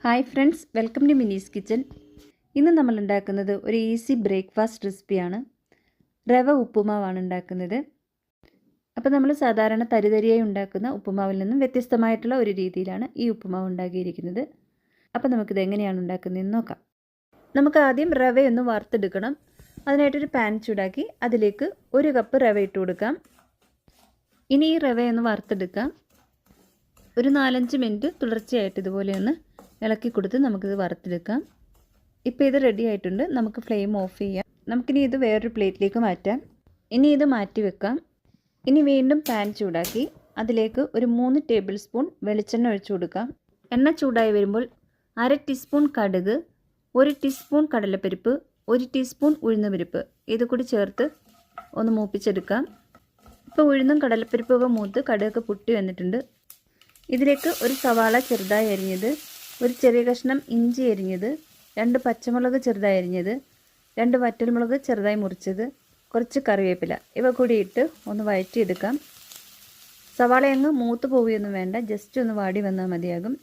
Hi friends, welcome to Mini's kitchen. ഇന്ന് നമ്മൾ ഉണ്ടാക്കുന്നത് ഒരു ഈസി ബ്രേക്ക്ഫാസ്റ്റ് റെസിപ്പിയാണ്. റവ ഉപ്പുമാവാണ് ഉണ്ടാക്കുന്നത്. അപ്പോൾ നമ്മൾ സാധാരണ തരിതരിയായി ഉണ്ടാക്കുന്ന ഉപ്പുമാവിൽ നിന്നും വ്യത്യസ്തമായിട്ടുള്ള ഒരു രീതിയിലാണ് ഈ ഉപ്പുമാവ് ഉണ്ടാക്കിയിരിക്കുന്നത്. അപ്പോൾ നമുക്കിത് എങ്ങനെയാണ് ഉണ്ടാക്കുന്നതെന്ന് നോക്കാം. നമുക്ക് ആദ്യം റവയൊന്ന് വറുത്തെടുക്കണം. അതിനായിട്ടൊരു പാൻ ചൂടാക്കി അതിലേക്ക് 1 കപ്പ് റവ ഇട്ട് കൊടുക്കാം. ഇനി ഈ റവയൊന്ന് വറുത്തെടുക്കാം. ഒരു 4-5 മിനിറ്റ് തുടർച്ചയായിട്ട് ഇതുപോലെ ഒന്ന് ഇളക്കി കൊടുത്ത് നമുക്കിത് വറുത്തെടുക്കാം. ഇപ്പോൾ ഇത് റെഡി ആയിട്ടുണ്ട്. നമുക്ക് ഫ്ലെയിം ഓഫ് ചെയ്യാം. നമുക്കിനി ഇത് വേറൊരു പ്ലേറ്റിലേക്ക് മാറ്റാം. ഇനി ഇത് മാറ്റി വെക്കാം. ഇനി വീണ്ടും പാൻ ചൂടാക്കി അതിലേക്ക് ഒരു 3 ടേബിൾ സ്പൂൺ വെളിച്ചെണ്ണ ഒഴിച്ചു കൊടുക്കാം. എണ്ണ ചൂടായി വരുമ്പോൾ 1/2 ടീസ്പൂൺ കടുക്, 1 ടീസ്പൂൺ കടലപ്പരിപ്പ്, 1 ടീസ്പൂൺ ഉഴുന്നുപരിപ്പ് ഇത് കൂടി ചേർത്ത് ഒന്ന് മൂപ്പിച്ചെടുക്കാം. ഇപ്പോൾ ഉഴുന്നും കടലപ്പരിപ്പൊക്കെ മൂത്ത് കടുകൊക്കെ പൊട്ടി വന്നിട്ടുണ്ട്. ഇതിലേക്ക് ഒരു സവാള ചെറുതായി അരിഞ്ഞത്, ഒരു ചെറിയ കഷ്ണം ഇഞ്ചി അരിഞ്ഞത്, 2 പച്ചമുളക് ചെറുതായി അരിഞ്ഞത്, 2 വറ്റൽമുളക് ചെറുതായി മുറിച്ചത്, കുറച്ച് കറിവേപ്പില ഇവ കൂടി ഇട്ട് ഒന്ന് വഴറ്റിയെടുക്കാം. സവാള അങ്ങ് മൂത്ത് പോവുകയൊന്നും വേണ്ട, ജസ്റ്റ് ഒന്ന് വാടി വന്നാൽ മതിയാകും.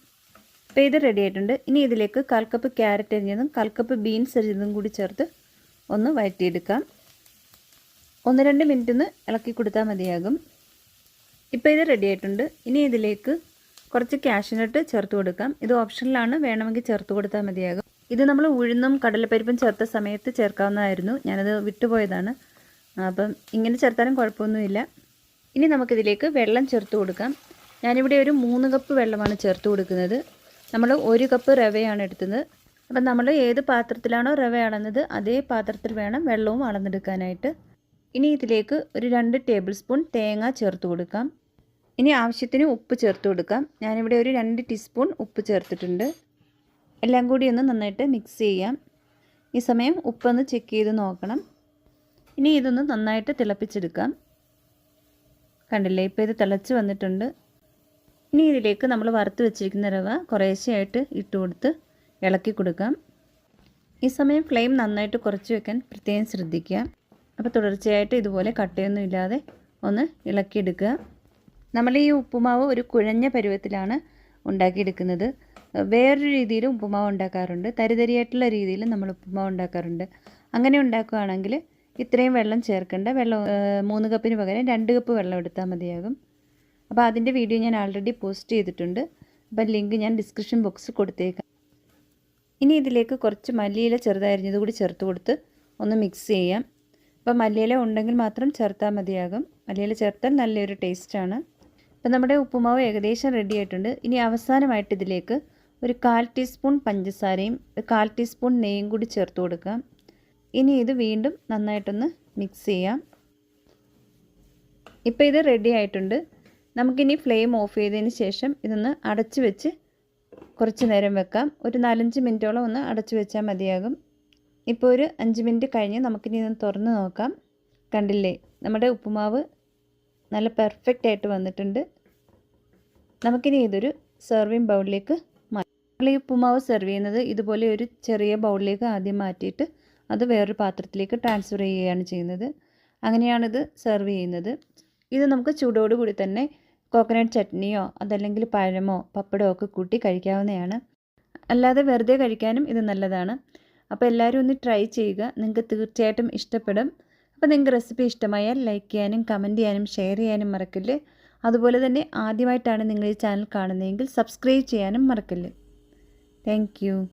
അപ്പോൾ ഇത് റെഡി ആയിട്ടുണ്ട്. ഇനി ഇതിലേക്ക് 1/4 കപ്പ് ക്യാരറ്റ് അരിഞ്ഞതും 1/4 കപ്പ് ബീൻസ് അരിഞ്ഞതും കൂടി ചേർത്ത് ഒന്ന് വഴറ്റിയെടുക്കാം. 1-2 മിനിറ്റ് ഒന്ന് ഇളക്കി കൊടുത്താൽ മതിയാകും. ഇപ്പോൾ ഇത് റെഡി ആയിട്ടുണ്ട്. ഇനി ഇതിലേക്ക് കുറച്ച് കാഷ്യൂനട്ട് ചേർത്ത് കൊടുക്കാം. ഇത് ഓപ്ഷനിലാണ്, വേണമെങ്കിൽ ചേർത്ത് കൊടുത്താൽ മതിയാകും. ഇത് നമ്മൾ ഉഴുന്നും കടലപ്പരിപ്പും ചേർത്ത സമയത്ത് ചേർക്കാവുന്നതായിരുന്നു, ഞാനത് വിട്ടുപോയതാണ്. അപ്പം ഇങ്ങനെ ചേർത്താലും കുഴപ്പമൊന്നുമില്ല. ഇനി നമുക്കിതിലേക്ക് വെള്ളം ചേർത്ത് കൊടുക്കാം. ഞാനിവിടെ ഒരു 3 കപ്പ് വെള്ളമാണ് ചേർത്ത് കൊടുക്കുന്നത്. നമ്മൾ 1 കപ്പ് റവയാണ് എടുത്തത്. അപ്പം നമ്മൾ ഏത് പാത്രത്തിലാണോ റവ അളന്നത് അതേ പാത്രത്തിൽ വേണം വെള്ളവും അളന്നെടുക്കാനായിട്ട്. ഇനി ഇതിലേക്ക് ഒരു 2 ടേബിൾ സ്പൂൺ തേങ്ങ ചേർത്ത് കൊടുക്കാം. ഇനി ആവശ്യത്തിന് ഉപ്പ് ചേർത്ത് കൊടുക്കാം. ഞാനിവിടെ ഒരു 2 ടീസ്പൂൺ ഉപ്പ് ചേർത്തിട്ടുണ്ട്. എല്ലാം കൂടി ഒന്ന് നന്നായിട്ട് മിക്സ് ചെയ്യാം. ഈ സമയം ഉപ്പൊന്ന് ചെക്ക് ചെയ്ത് നോക്കണം. ഇനി ഇതൊന്ന് നന്നായിട്ട് തിളപ്പിച്ചെടുക്കാം. കണ്ടില്ലേ, ഇപ്പോൾ ഇത് തിളച്ച് വന്നിട്ടുണ്ട്. ഇനി ഇതിലേക്ക് നമ്മൾ വറുത്ത് വെച്ചിരിക്കുന്ന റവ കുറേശ്ശെയായിട്ട് ഇട്ട് കൊടുത്ത് ഇളക്കി കൊടുക്കാം. ഈ സമയം ഫ്ലെയിം നന്നായിട്ട് കുറച്ച് വെക്കാൻ പ്രത്യേകം ശ്രദ്ധിക്കുക. അപ്പോൾ തുടർച്ചയായിട്ട് ഇതുപോലെ കട്ടയൊന്നും ഇല്ലാതെ ഒന്ന് ഇളക്കിയെടുക്കുക. നമ്മൾ ഈ ഉപ്പുമാവ് ഒരു കുഴഞ്ഞ പരുവത്തിലാണ് ഉണ്ടാക്കിയെടുക്കുന്നത്. വേറൊരു രീതിയിലും ഉപ്പുമാവ് ഉണ്ടാക്കാറുണ്ട്, തരിതരിയായിട്ടുള്ള രീതിയിൽ നമ്മൾ ഉപ്പുമാവ് ഉണ്ടാക്കാറുണ്ട്. അങ്ങനെ ഉണ്ടാക്കുകയാണെങ്കിൽ ഇത്രയും വെള്ളം ചേർക്കേണ്ട. വെള്ളം 3 കപ്പിന് പകരം 2 കപ്പ് വെള്ളം എടുത്താൽ മതിയാകും. അപ്പോൾ അതിൻ്റെ വീഡിയോ ഞാൻ ആൾറെഡി പോസ്റ്റ് ചെയ്തിട്ടുണ്ട്. അപ്പോൾ ലിങ്ക് ഞാൻ ഡിസ്ക്രിപ്ഷൻ ബോക്സിൽ കൊടുത്തേക്കാം. ഇനി ഇതിലേക്ക് കുറച്ച് മല്ലിയില ചെറുതായി അരിഞ്ഞത് കൂടി ചേർത്ത് കൊടുത്ത് ഒന്ന് മിക്സ് ചെയ്യാം. അപ്പോൾ മല്ലിയില ഉണ്ടെങ്കിൽ മാത്രം ചേർത്താൽ മതിയാകും. മല്ലിയില ചേർത്താൽ നല്ലൊരു ടേസ്റ്റാണ്. അപ്പോൾ നമ്മുടെ ഉപ്പുമാവ് ഏകദേശം റെഡി ആയിട്ടുണ്ട്. ഇനി അവസാനമായിട്ട് ഇതിലേക്ക് ഒരു 1/4 ടീസ്പൂൺ പഞ്ചസാരയും 1/4 ടീസ്പൂൺ നെയ്യും കൂടി ചേർത്ത് കൊടുക്കാം. ഇനി ഇത് വീണ്ടും നന്നായിട്ടൊന്ന് മിക്സ് ചെയ്യാം. ഇപ്പോൾ ഇത് റെഡി ആയിട്ടുണ്ട്. നമുക്കിനി ഫ്ലെയിം ഓഫ് ചെയ്തതിന് ശേഷം ഇതൊന്ന് അടച്ചു വെച്ച് കുറച്ച് നേരം വെക്കാം. ഒരു 4-5 മിനിറ്റോളം ഒന്ന് അടച്ചു വെച്ചാൽ മതിയാകും. ഇപ്പോൾ ഒരു 5 മിനിറ്റ് കഴിഞ്ഞ് നമുക്കിനി ഇതൊന്ന് തുറന്ന് നോക്കാം. കണ്ടില്ലേ, നമ്മുടെ ഉപ്പുമാവ് നല്ല പെർഫെക്റ്റ് ആയിട്ട് വന്നിട്ടുണ്ട്. നമുക്കിനി ഇതൊരു സെർവിങ് ബൗളിലേക്ക് മാറ്റാം. നമ്മൾ ഈ ഉപ്പുമാവ് സെർവ് ചെയ്യുന്നത് ഇതുപോലെ ഒരു ചെറിയ ബൗളിലേക്ക് ആദ്യം മാറ്റിയിട്ട് അത് വേറൊരു പാത്രത്തിലേക്ക് ട്രാൻസ്ഫർ ചെയ്യുകയാണ് ചെയ്യുന്നത്. അങ്ങനെയാണിത് സെർവ് ചെയ്യുന്നത്. ഇത് നമുക്ക് ചൂടോടുകൂടി തന്നെ കോക്കനട്ട് ചട്നിയോ അതല്ലെങ്കിൽ പഴമോ പപ്പടമോ ഒക്കെ കൂട്ടി കഴിക്കാവുന്നതാണ്. അല്ലാതെ വെറുതെ കഴിക്കാനും ഇത് നല്ലതാണ്. അപ്പോൾ എല്ലാവരും ഒന്ന് ട്രൈ ചെയ്യുക. നിങ്ങൾക്ക് തീർച്ചയായിട്ടും ഇഷ്ടപ്പെടും. അപ്പോൾ നിങ്ങൾക്ക് റെസിപ്പി ഇഷ്ടമായാൽ ലൈക്ക് ചെയ്യാനും കമൻറ്റ് ചെയ്യാനും ഷെയർ ചെയ്യാനും മറക്കല്ല്. അതുപോലെ തന്നെ ആദ്യമായിട്ടാണ് നിങ്ങൾ ഈ ചാനൽ കാണുന്നതെങ്കിൽ സബ്സ്ക്രൈബ് ചെയ്യാനും മറക്കല്ല്. Thank you.